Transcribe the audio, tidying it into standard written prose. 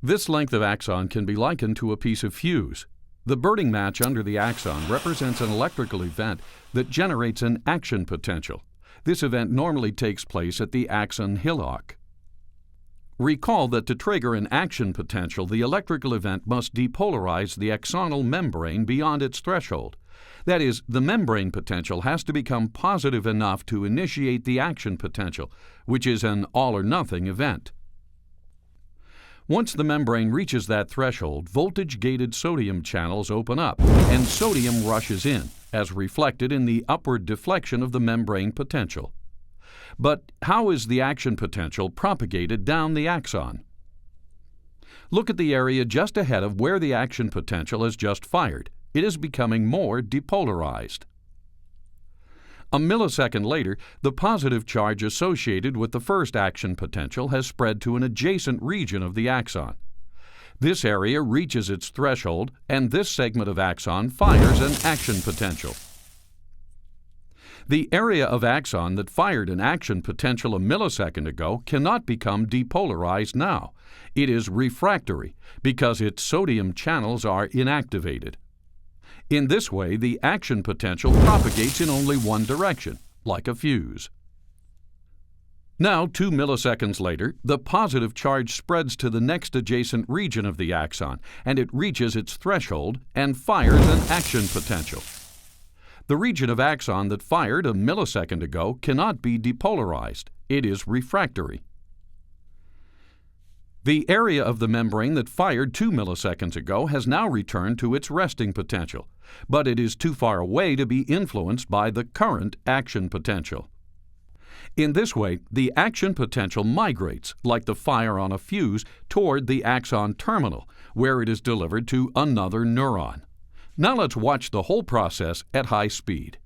This length of axon can be likened to a piece of fuse. The burning match under the axon represents an electrical event that generates an action potential. This event normally takes place at the axon hillock. Recall that to trigger an action potential, the electrical event must depolarize the axonal membrane beyond its threshold. That is, the membrane potential has to become positive enough to initiate the action potential, which is an all-or-nothing event. Once the membrane reaches that threshold, voltage-gated sodium channels open up, and sodium rushes in, as reflected in the upward deflection of the membrane potential. But how is the action potential propagated down the axon? Look at the area just ahead of where the action potential has just fired. It is becoming more depolarized. A millisecond later, the positive charge associated with the first action potential has spread to an adjacent region of the axon. This area reaches its threshold, and this segment of axon fires an action potential. The area of axon that fired an action potential a millisecond ago cannot become depolarized now. It is refractory because its sodium channels are inactivated. In this way, the action potential propagates in only one direction, like a fuse. Now, 2 milliseconds later, the positive charge spreads to the next adjacent region of the axon, and it reaches its threshold and fires an action potential. The region of axon that fired a millisecond ago cannot be depolarized. It is refractory. The area of the membrane that fired 2 milliseconds ago has now returned to its resting potential, but it is too far away to be influenced by the current action potential. In this way, the action potential migrates, like the fire on a fuse, toward the axon terminal, where it is delivered to another neuron. Now let's watch the whole process at high speed.